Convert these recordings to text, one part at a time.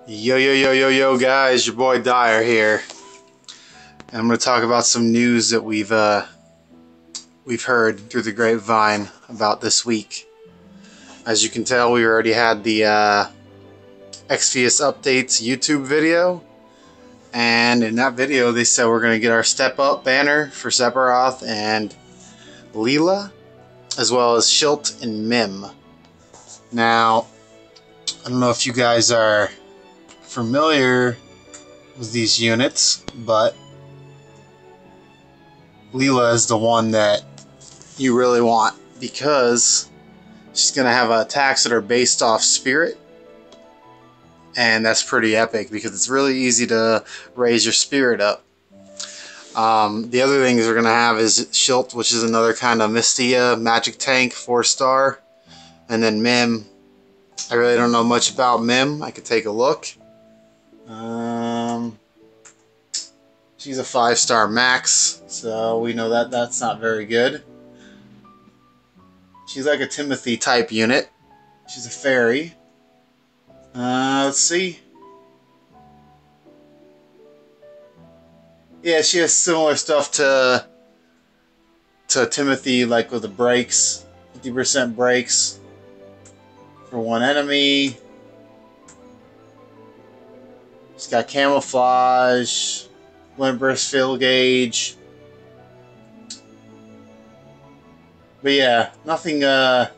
Yo guys, your boy Dyer here. And I'm going to talk about some news that we've heard through the grapevine about this week. As you can tell, we already had the Exvius updates YouTube video, and in that video they said we're going to get our step up banner for Sephiroth and Leela, as well as Shilt and Mim. Now, I don't know if you guys are familiar with these units, but Leela is the one that you really want because she's going to have attacks that are based off spirit, and that's pretty epic because it's really easy to raise your spirit up. The other things we're going to have is Shilt, which is another kind of Mystia magic tank, 4-star, and then Mim. I really don't know much about Mim. I could take a look. She's a 5-star max, so we know that that's not very good. She's like a Timothy type unit. She's a fairy. Let's see. Yeah, she has similar stuff to Timothy, like with the breaks, 50% breaks for one enemy. She's got camouflage, wind burst, fill gauge. But yeah, nothing that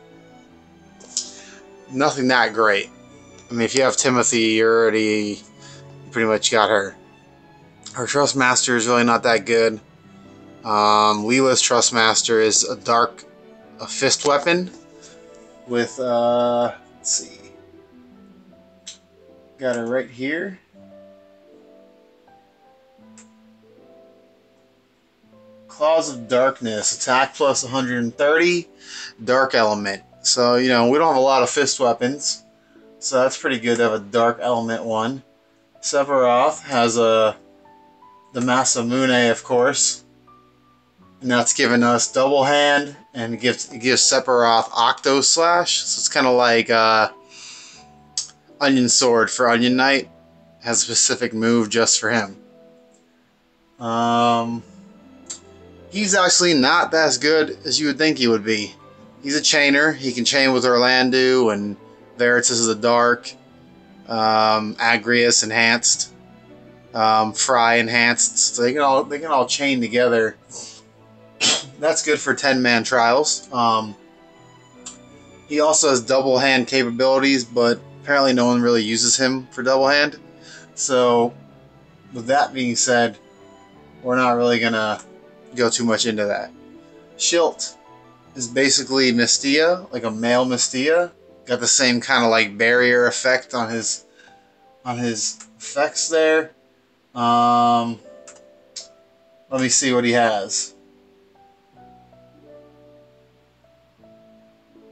great. I mean, if you have Timothy, you pretty much got her. Her Trustmaster is really not that good. Leela's Trustmaster is a fist weapon with let's see. Got her right here. Claws of Darkness, attack plus 130, dark element. So, you know, we don't have a lot of fist weapons, so that's pretty good to have a dark element one. Sephiroth has the Masamune, of course, and that's giving us double hand, and it gives Sephiroth Octo Slash. So it's kind of like Onion Sword for Onion Knight. Has a specific move just for him. He's actually not as good as you would think he would be. He's a chainer. He can chain with Orlando, and Veritas is a dark, Agrius enhanced, Fry enhanced. So they can all chain together. That's good for 10-man trials. He also has double hand capabilities, but apparently no one really uses him for double hand. So, with that being said, we're not really gonna go too much into that. Shilt is basically Mystia, like a male Mystia. Got the same kind of like barrier effect on his effects there. Let me see what he has.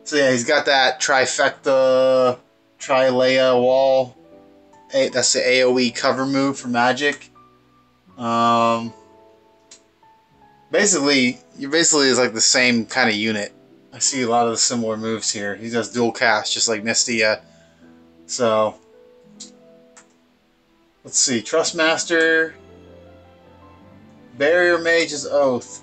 So yeah, he's got that trifecta, Trilea wall. That's the AoE cover move for magic. Basically is like the same kind of unit. I see a lot of the similar moves here. He does dual cast just like Mystia. So let's see. Trustmaster, Barrier Mage's Oath.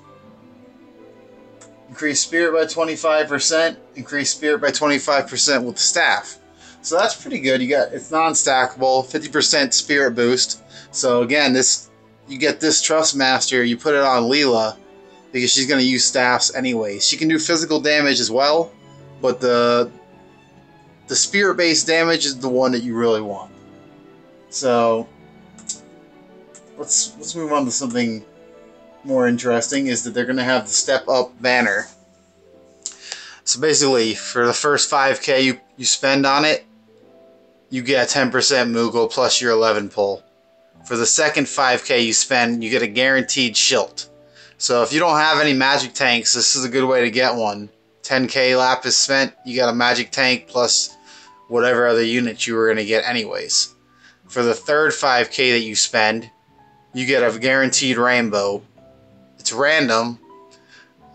Increase spirit by 25%. Increase spirit by 25% with the staff. So that's pretty good. It's non-stackable, 50% spirit boost. So again, you get this Trustmaster, you put it on Leela, because she's going to use staffs anyways. She can do physical damage as well, but the spirit-based damage is the one that you really want. So let's move on to something more interesting, is that they're going to have the step up banner. So basically, for the first 5k you spend on it, you get 10% Moogle plus your 11 pull. For the second 5k you spend, you get a guaranteed Shilt. So if you don't have any magic tanks, this is a good way to get one. 10k lapis spent, you got a magic tank plus whatever other unit you were going to get anyways. For the third 5k that you spend, you get a guaranteed rainbow. It's random,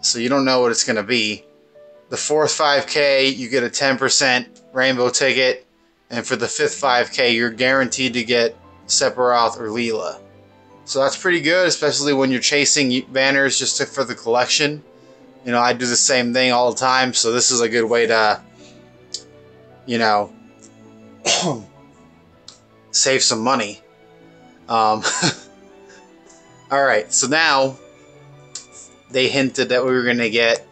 so you don't know what it's going to be. The fourth 5k, you get a 10% rainbow ticket. And for the 5th 5K, you're guaranteed to get Sephiroth or Leela. So that's pretty good, especially when you're chasing banners just for the collection. You know, I do the same thing all the time, so this is a good way to, you know, save some money. Alright, so now they hinted that we were going to get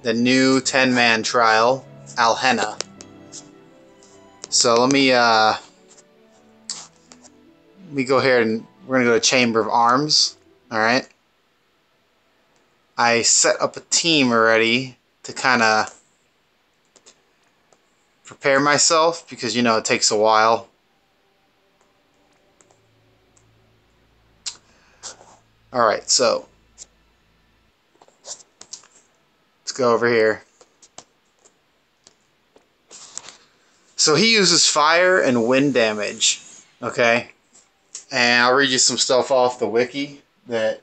the new 10-man trial, Alhena. So let me go ahead and we're going to go to Chamber of Arms. Alright. I set up a team already to kind of prepare myself because, you know, it takes a while. Alright, so let's go over here. So he uses fire and wind damage, okay? And I'll read you some stuff off the wiki that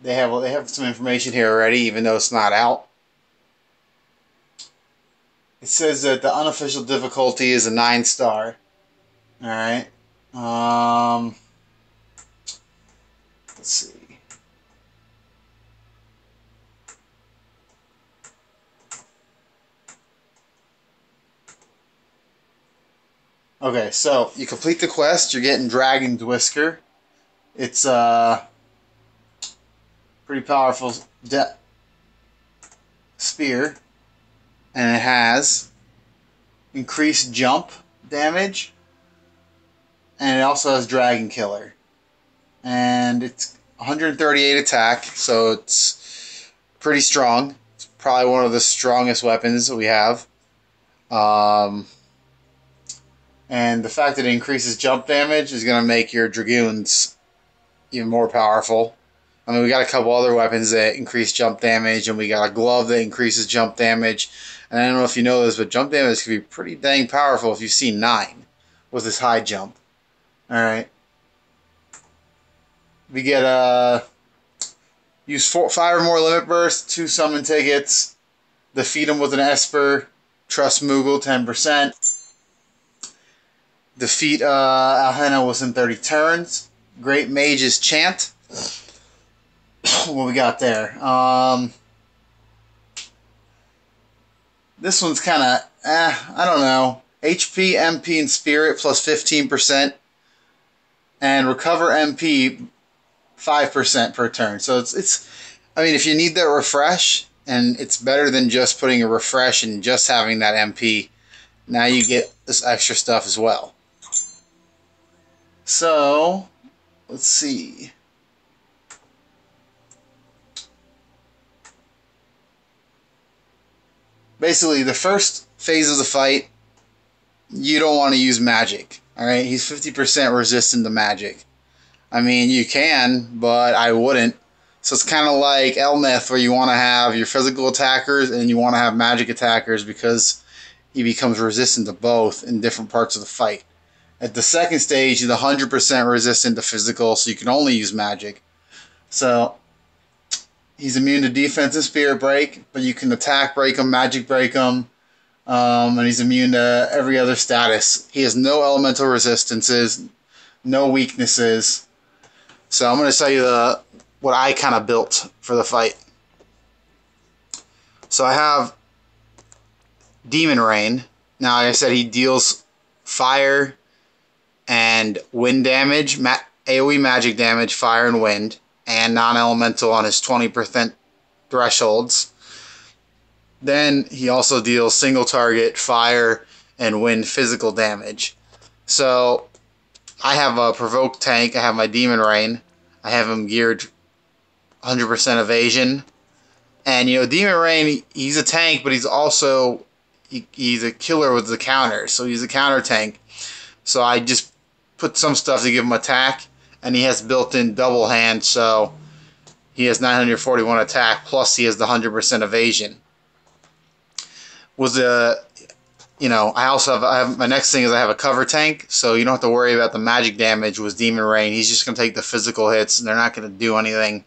they have some information here already, even though it's not out. It says that the unofficial difficulty is a 9-star. Alright. Let's see. Okay, so you complete the quest, you're getting Dragon's Whisker. It's pretty powerful spear, and it has increased jump damage, and it also has Dragon Killer, and it's 138 attack, so it's pretty strong. It's probably one of the strongest weapons that we have. And the fact that it increases jump damage is going to make your Dragoons even more powerful. I mean, we got a couple other weapons that increase jump damage, and we got a glove that increases jump damage. And I don't know if you know this, but jump damage can be pretty dang powerful if you see 9 with this high jump. Alright. We get use 5 or more limit bursts, 2 summon tickets, defeat them with an Esper, trust Moogle 10%. Defeat Alhena within 30 turns. Great Mage's Chant. What we got there? This one's kind of, I don't know. HP, MP, and Spirit plus 15%. And recover MP 5% per turn. So it's, I mean, if you need that refresh, and it's better than just putting a refresh and just having that MP, now you get this extra stuff as well. So, let's see. Basically, the first phase of the fight, you don't want to use magic. Alright, he's 50% resistant to magic. I mean, you can, but I wouldn't. So it's kind of like Elmeth, where you want to have your physical attackers and you want to have magic attackers because he becomes resistant to both in different parts of the fight. At the second stage, he's 100% resistant to physical, so you can only use magic. So, he's immune to defense and spirit break, but you can attack break him, magic break him, and he's immune to every other status. He has no elemental resistances, no weaknesses. So I'm going to tell you what I kind of built for the fight. So I have Demon Rain. Now, like I said, he deals fire and wind damage, AoE magic damage, fire and wind, and non-elemental on his 20% thresholds. Then he also deals single target, fire, and wind physical damage. So I have a provoked tank, I have my Demon Rain, I have him geared 100% evasion. And, you know, Demon Rain, he's a tank, but he's also, he's a killer with the counter, so he's a counter tank. So I just put some stuff to give him attack, and he has built-in double hand, so he has 941 attack, plus he has the 100% evasion. With the, you know, I have my next thing is I have a cover tank, so you don't have to worry about the magic damage with Demon Rain. He's just going to take the physical hits, and they're not going to do anything.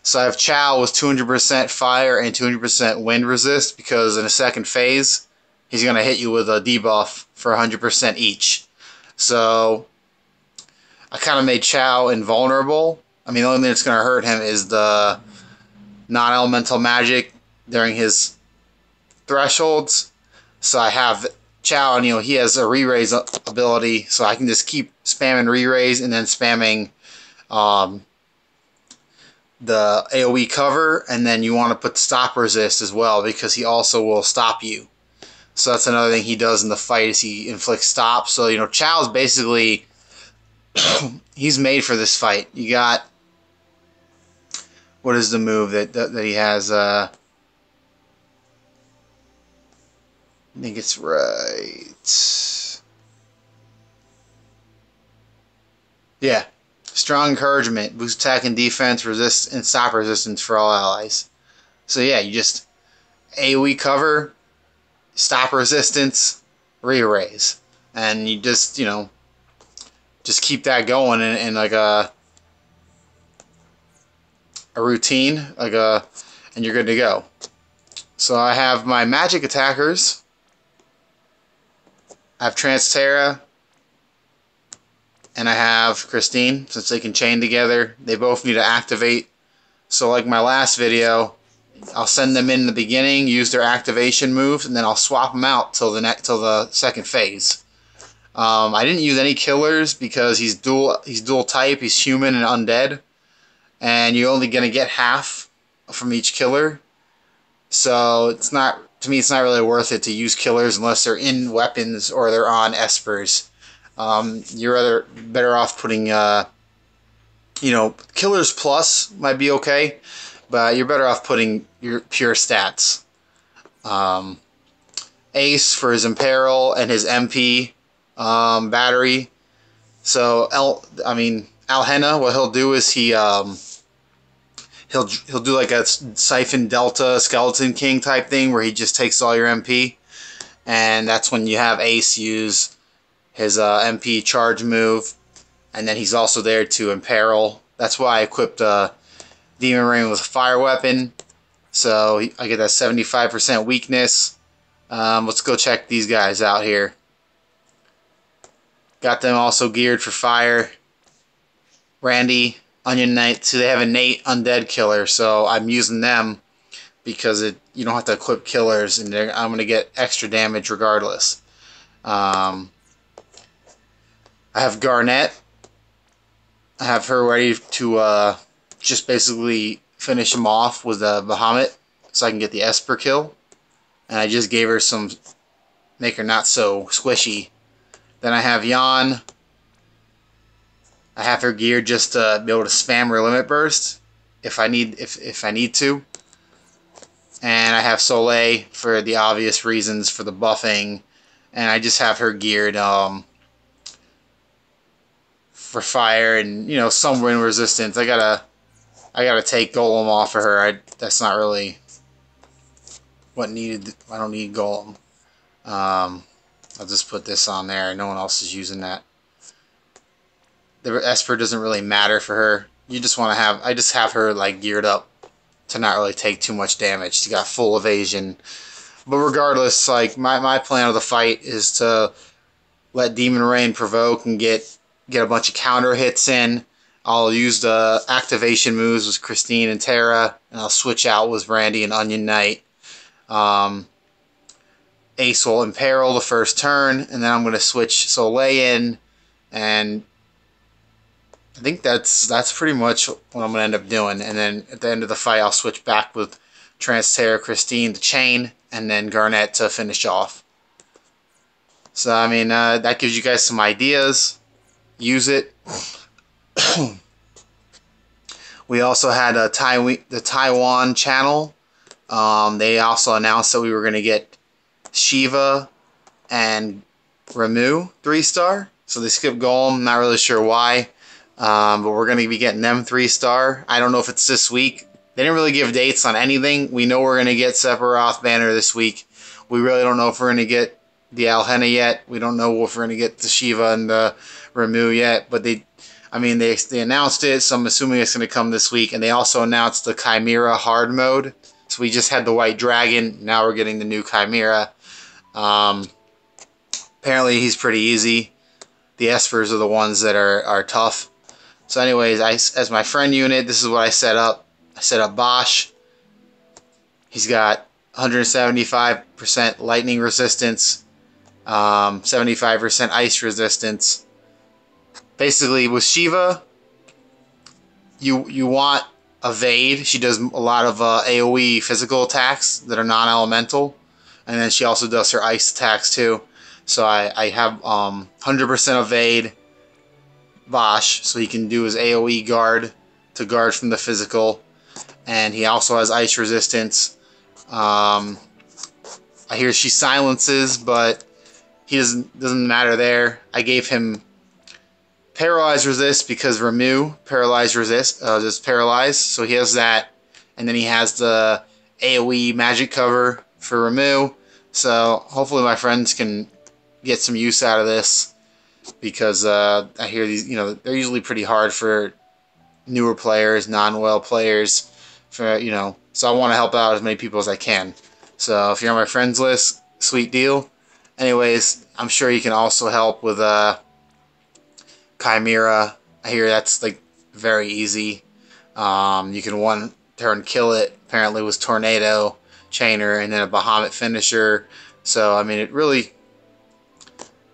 So I have Chow with 200% fire and 200% wind resist, because in a second phase, he's going to hit you with a debuff for 100% each. So I kind of made Chow invulnerable. I mean, the only thing that's going to hurt him is the non-elemental magic during his thresholds. So I have Chow, and he has a re-raise ability, so I can just keep spamming re-raise and then spamming the AoE cover, and then you want to put stop resist as well, because he also will stop you. So that's another thing he does in the fight, is he inflicts stop. So Chow's basically he's made for this fight. You got, what is the move that he has? I think it's right. Yeah. Strong encouragement, boost attack and defense, resist and stop resistance for all allies. So yeah, you just AoE cover, stop resistance, re-raise. And you just, just keep that going in like a routine, and you're good to go. So I have my magic attackers. I have Transterra, and I have Christine, since they can chain together. They both need to activate. So like my last video, I'll send them in the beginning, use their activation moves, and then I'll swap them out till the second phase. I didn't use any killers because he's dual type, he's human and undead, and you're only gonna get half from each killer. So to me it's not really worth it to use killers unless they're in weapons or they're on espers. You're better off putting killers plus might be okay, but you're better off putting your pure stats. Ace for his Imperil and his MP battery. So Alhena, what he'll do is he'll do like a Siphon Delta Skeleton King type thing where he just takes all your MP, and that's when you have Ace use his MP charge move, and then he's also there to Imperil. That's why I equipped Demon Rain with a fire weapon, so I get that 75% weakness. Let's go check these guys out here. Got them also geared for fire. Randy, Onion Knight, so they have innate undead killer, so I'm using them because you don't have to equip killers, and I'm going to get extra damage regardless. I have Garnet. I have her ready to just basically finish him off with a Bahamut so I can get the Esper kill. And I just gave her some, make her not so squishy. Then I have Jan. I have her geared just to be able to spam her limit burst if I need to. And I have Soleil for the obvious reasons for the buffing. And I just have her geared for fire and some wind resistance. I gotta take Golem off of her. That's not really what needed. I don't need Golem. I'll just put this on there. No one else is using that. The Esper doesn't really matter for her. You just want to have. I just have her like geared up to not really take too much damage. She got full evasion. But regardless, like my plan of the fight is to let Demon Rain provoke and get a bunch of counter hits in. I'll use the activation moves with Christine and Terra, and I'll switch out with Randy and Onion Knight. Ace will Imperil the first turn, and then I'm going to switch Soleil in, and I think that's pretty much what I'm going to end up doing. And then at the end of the fight, I'll switch back with Transterra, Christine to chain, and then Garnet to finish off. So, I mean, that gives you guys some ideas. Use it. We also had the Taiwan channel. They also announced that we were going to get Shiva and Ramu 3-star. So they skipped Golem. Not really sure why. But we're going to be getting them 3-star. I don't know if it's this week. They didn't really give dates on anything. We know we're going to get Sephiroth banner this week. We really don't know if we're going to get the Alhena yet. We don't know if we're going to get the Shiva and the Ramu yet. But they announced it, so I'm assuming it's going to come this week. And they also announced the Chimera hard mode. So we just had the White Dragon. Now we're getting the new Chimera. Apparently he's pretty easy. The espers are the ones that are tough. So anyways, as my friend unit, this is what I set up. I set up Bosch. He's got 175% lightning resistance, 75% ice resistance. Basically, with Shiva, you want evade. She does a lot of AoE physical attacks that are non-elemental, and then she also does her ice attacks too. So I have 100% evade Bosch, so he can do his AoE guard to guard from the physical, and he also has ice resistance. I hear she silences, but he doesn't matter there. I gave him paralyze resist because Ramu paralyze resist just paralyze, so he has that, and then he has the AoE magic cover for Ramu. So hopefully my friends can get some use out of this, because I hear these, they're usually pretty hard for newer players, non-well players, so I want to help out as many people as I can. So if you're on my friends list, sweet deal. Anyways, I'm sure you can also help with Chimera. I hear that's like very easy. You can one turn kill it, apparently with Tornado, Chainer, and then a Bahamut finisher. So I mean, it's really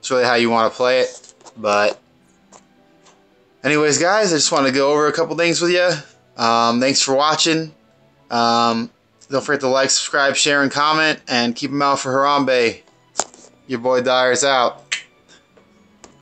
how you want to play it. But anyways, guys, I just want to go over a couple things with you. Thanks for watching. Don't forget to like, subscribe, share, and comment, and keep them out for Harambe. Your boy Dyer's out.